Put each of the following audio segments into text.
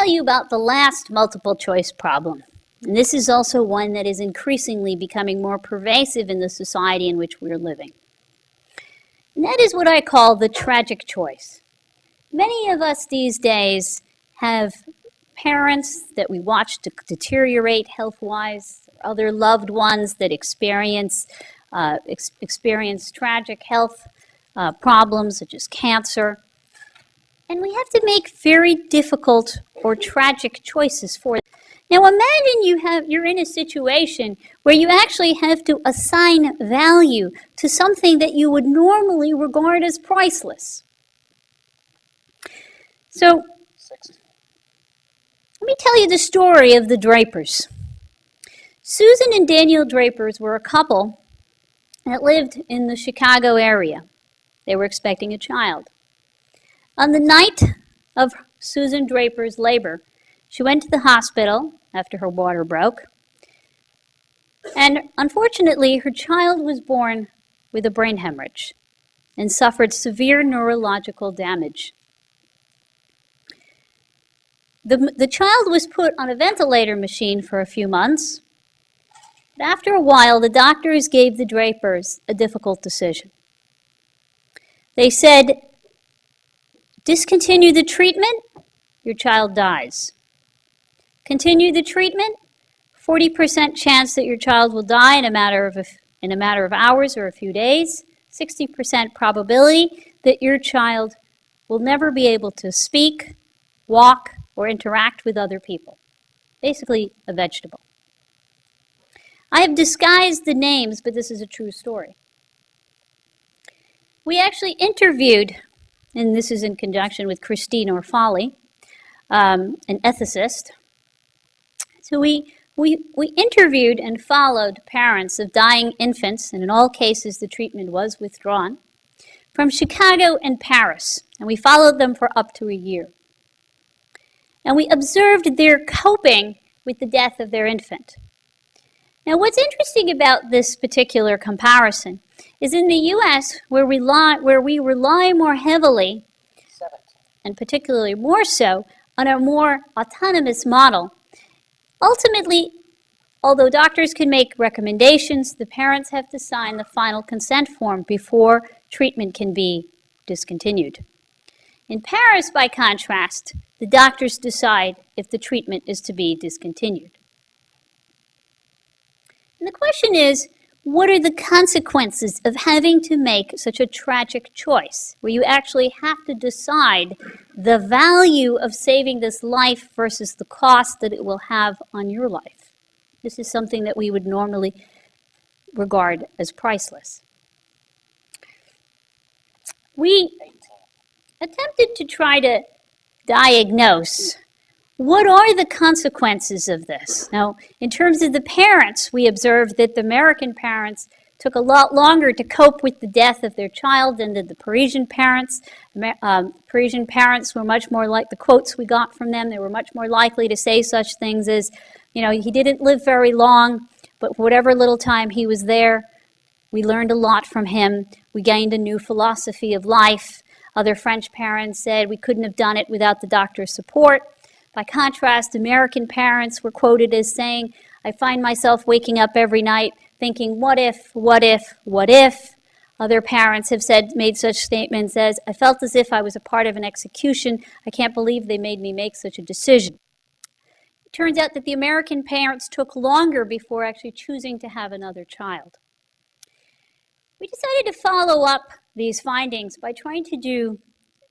tell you about the last multiple choice problem. And this is also one that is increasingly becoming more pervasive in the society in which we're living. And that is what I call the tragic choice. Many of us these days have parents that we watch deteriorate health-wise, other loved ones that experience tragic health problems such as cancer. And we have to make very difficult or tragic choices for them. Now imagine you're in a situation where you actually have to assign value to something that you would normally regard as priceless. So, let me tell you the story of the Drapers. Susan and Daniel Drapers were a couple that lived in the Chicago area. They were expecting a child. On the night of Susan Draper's labor, she went to the hospital after her water broke, and unfortunately her child was born with a brain hemorrhage and suffered severe neurological damage. The child was put on a ventilator machine for a few months, but after a while the doctors gave the Drapers a difficult decision. They said, discontinue the treatment, your child dies. Continue the treatment, 40% chance that your child will die in a matter of hours or a few days, 60% probability that your child will never be able to speak, walk, or interact with other people. Basically, a vegetable. I have disguised the names, but this is a true story. We actually interviewed, and this is in conjunction with Christine Orfali, an ethicist. So we interviewed and followed parents of dying infants, and in all cases the treatment was withdrawn, from Chicago and Paris, and we followed them for up to a year. And we observed their coping with the death of their infant. Now what's interesting about this particular comparison is in the U.S., where we rely more heavily, and particularly more so, on a more autonomous model. Ultimately, although doctors can make recommendations, the parents have to sign the final consent form before treatment can be discontinued. In Paris, by contrast, the doctors decide if the treatment is to be discontinued. And the question is, what are the consequences of having to make such a tragic choice, where you actually have to decide the value of saving this life versus the cost that it will have on your life? This is something that we would normally regard as priceless. We attempted to try to diagnose what are the consequences of this. Now, in terms of the parents, we observed that the American parents took a lot longer to cope with the death of their child than did the Parisian parents. Parisian parents were much more like the quotes we got from them. They were much more likely to say such things as, you know, he didn't live very long, but for whatever little time he was there, we learned a lot from him. We gained a new philosophy of life. Other French parents said we couldn't have done it without the doctor's support. By contrast, American parents were quoted as saying, I find myself waking up every night thinking, what if, what if, what if? Other parents have made such statements as, I felt as if I was a part of an execution. I can't believe they made me make such a decision. It turns out that the American parents took longer before actually choosing to have another child. We decided to follow up these findings by trying to do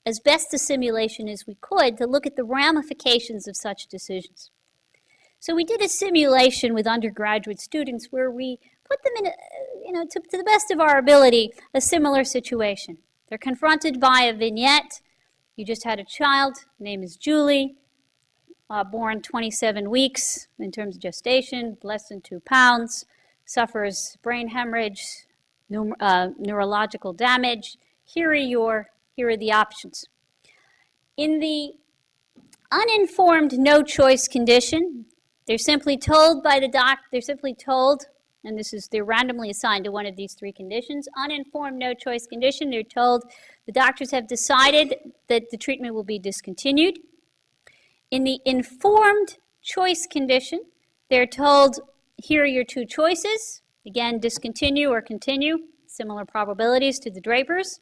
as best a simulation as we could to look at the ramifications of such decisions. So we did a simulation with undergraduate students where we put them in, to the best of our ability, a similar situation. They're confronted by a vignette. You just had a child, name is Julie, born 27 weeks in terms of gestation, less than 2 pounds, suffers brain hemorrhage, neurological damage. Here are the options. In the uninformed no-choice condition, they're simply told by the and they're randomly assigned to one of these 3 conditions. Uninformed no-choice condition, they're told the doctors have decided that the treatment will be discontinued. In the informed choice condition, they're told, here are your two choices. Again, discontinue or continue, similar probabilities to the Drapers.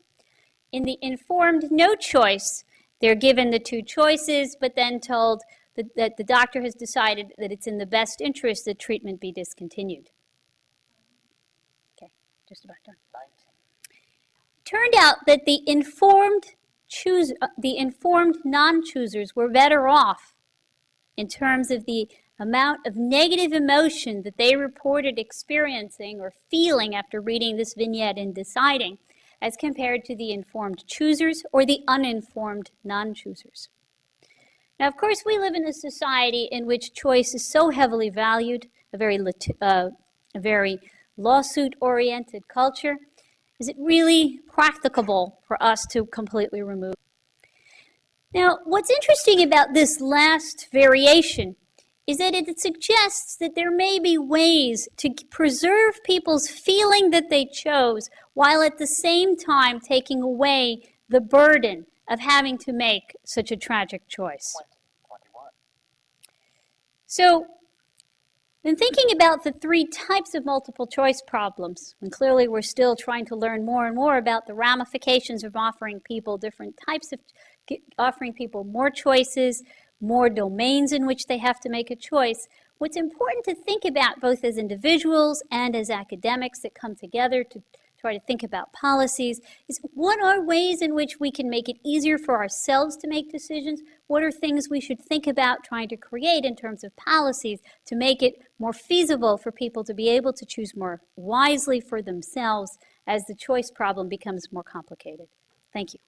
In the informed no choice, they're given the two choices, but then told that the doctor has decided that it's in the best interest that treatment be discontinued. Okay, just about done. Turned out that the informed non-choosers were better off in terms of the amount of negative emotion that they reported experiencing or feeling after reading this vignette and deciding, as compared to the informed choosers or the uninformed non-choosers. Now, of course, we live in a society in which choice is so heavily valued, a very lawsuit-oriented culture. Is it really practicable for us to completely remove? Now, what's interesting about this last variation is that it suggests that there may be ways to preserve people's feeling that they chose, while at the same time taking away the burden of having to make such a tragic choice. 21. So, in thinking about the three types of multiple choice problems, and clearly we're still trying to learn more and more about the ramifications of offering people different types of, offering people more choices, more domains in which they have to make a choice, what's important to think about both as individuals and as academics that come together to try to think about policies is, what are ways in which we can make it easier for ourselves to make decisions? What are things we should think about trying to create in terms of policies to make it more feasible for people to be able to choose more wisely for themselves as the choice problem becomes more complicated? Thank you.